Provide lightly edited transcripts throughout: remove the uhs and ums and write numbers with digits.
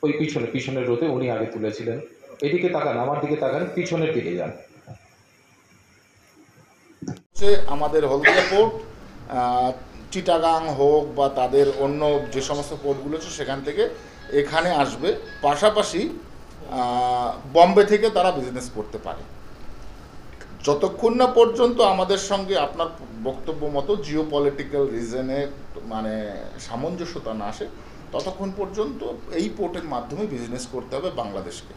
ওই পিছনের রোতে উনি আগে তুলেছিলেন। এদিকে তাকান, আমার দিকে তাকান, পিছনের দিকে যান। আমাদের হলদিয়া পোর্ট, চিটাগাং হোক বা তাদের অন্য যে সমস্ত পোর্টগুলো আছে সেখান থেকে এখানে আসবে। পাশাপাশি বম্বে থেকে তারা বিজনেস করতে পারে, যতক্ষণ না পর্যন্ত আমাদের সঙ্গে আপনার বক্তব্য মতো জিও পলিটিক্যাল রিজনে মানে সামঞ্জস্যতা না আসে, ততক্ষণ পর্যন্ত এই পোর্টের মাধ্যমে বিজনেস করতে হবে বাংলাদেশকে।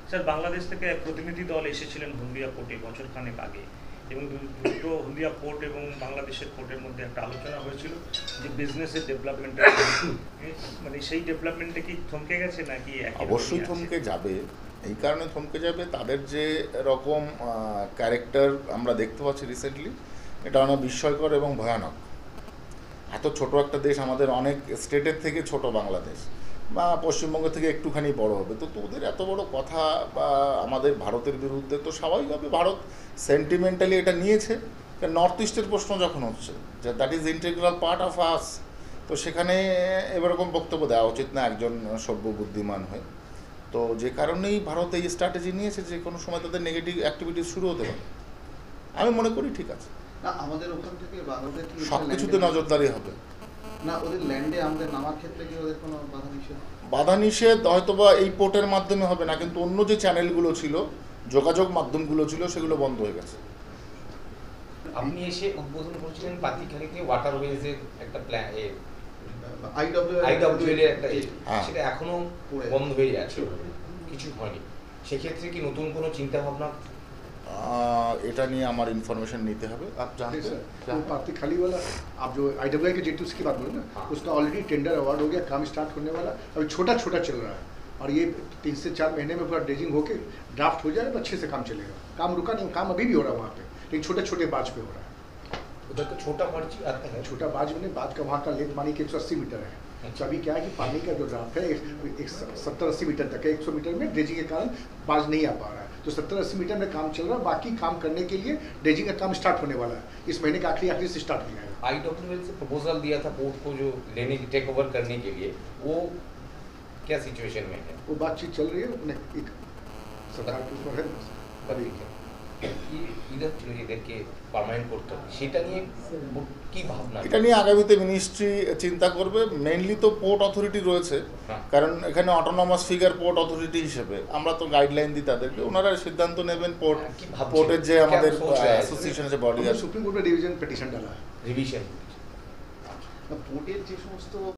স্যার, বাংলাদেশ থেকে এক প্রতিনিধি দল এসেছিলেন হলদিয়া পোর্টে বছরখানেক আগে, এবং দুটো হলদিয়া পোর্ট এবং বাংলাদেশের পোর্টের মধ্যে একটা আলোচনা হয়েছিল যে বিজনেসের ডেভেলপমেন্টের, মানে সেই ডেভেলপমেন্টে কি থমকে গেছে নাকি? অবশ্যই থমকে যাবে। এই কারণে থমকে যাবে, তাদের যে রকম ক্যারেক্টার আমরা দেখতে পাচ্ছি রিসেন্টলি, এটা অনেক বিস্ময়কর এবং ভয়ানক। এত ছোট একটা দেশ, আমাদের অনেক স্টেটের থেকে ছোট বাংলাদেশ, বা পশ্চিমবঙ্গ থেকে একটুখানি বড় হবে, তো ওদের এত বড় কথা বা আমাদের ভারতের বিরুদ্ধে, তো স্বাভাবিকভাবে ভারত সেন্টিমেন্টালি এটা নিয়েছে। নর্থ ইস্টের প্রশ্ন যখন হচ্ছে যে that is integral part of us, তো সেখানে এরকম বক্তব্য দেওয়া উচিত না একজন সভ্য বুদ্ধিমান হয়ে। তো যে কারণেই ভারত এই স্ট্র্যাটেজি নিয়েছে যে কোনো সময় তাদের নেগেটিভ অ্যাক্টিভিটিস শুরু হতে পারে। আমি মনে করি ঠিক আছে, না আমাদের ওখান থেকে বাংলাদেশ সব কিছুতে নজরদারি হবে। না ওদের ল্যান্ডে আমাদের নামার ক্ষেত্রে কি ওদের কোনো বাধা নিষেধ হয়তোবা এই পোর্টের মাধ্যমে হবে না, কিন্তু অন্য যে চ্যানেলগুলো ছিল, যোগাযোগ মাধ্যমগুলো ছিল, সেগুলো বন্ধ হয়ে গেছে। আপনি এসে উদ্বোধন করছিলেন পাতিখালিতে ওয়াটারওয়েজের একটা প্ল্যান, আইডব্লিউএল এর একটা, সেটা এখনো বন্ধ হয়ে আছে, কিছু হয়নি। সেক্ষেত্রে কি নতুন কোনো চিন্তা ভাবনা? এটা নিয়ে আমার इन्फॉर्मेशन নিতে হবে। आप जानते हैं वो पाती खाली वाला, आप जो आईडब्ल्यूआई के जेटूस की बात बोले ना, उसका ऑलरेडी टेंडर अवार्ड हो गया, काम स्टार्ट होने वाला, अभी छोटा छोटा चल रहा है, और ये 3 से 4 महीने में पूरा ड्रेजिंग होके ड्राफ्ट हो जाएगा, अच्छे से काम चलेगा। काम रुका नहीं, काम अभी भी हो रहा है वहाँ पे, लेकिन छोटे छोटे बाज पे हो रहा है। उधर तो छोटा बाज आता है, छोटा बाज में बाज का वहाँ का लेंथ मानी कि 180 मीटर है। तो अभी क्या है कि पानी का जो ड्राफ्ट है 70-80 मीटर तक है, 100 मीटर में ड्रेजिंग के कारण बाज नहीं आ पा रहा है, तो 70-80 मीटर में काम चल रहा है। बाकी काम करने के लिए ड्रेजिंग का काम स्टार्ट होने वाला है, इस महीने के आखिरी से स्टार्ट हो जाएगा। आईडब्ल्यूएल से प्रपोजल दिया था पोर्ट को जो लेने की, टेक ओवर करने के लिए, वो क्या सिचुएशन में है? वो बातचीत चल रही है, अपने एक सरकार के ऊपर है अभी। এদেরকে পার্মানেন্ট করতে হবে, সেটা নিয়ে কি ভাবনা? এটা নিয়ে আগামীতে মিনিস্ট্রি চিন্তা করবে। মেইনলি তো পোর্ট অথরিটি রয়েছে, কারণ এখানে অটোনমাস ফিগার পোর্ট অথরিটি হিসেবে আমরা তো গাইডলাইন দিই তাদেরকে, ওনারা সিদ্ধান্ত নেবেন। পোর্টের যে আমাদের অ্যাসোসিয়েশন যে বডি আছে, সুপ্রিম কোর্টে রিভিশন পিটিশন ডালা है, রিভিশন পোর্টের যে সমস্ত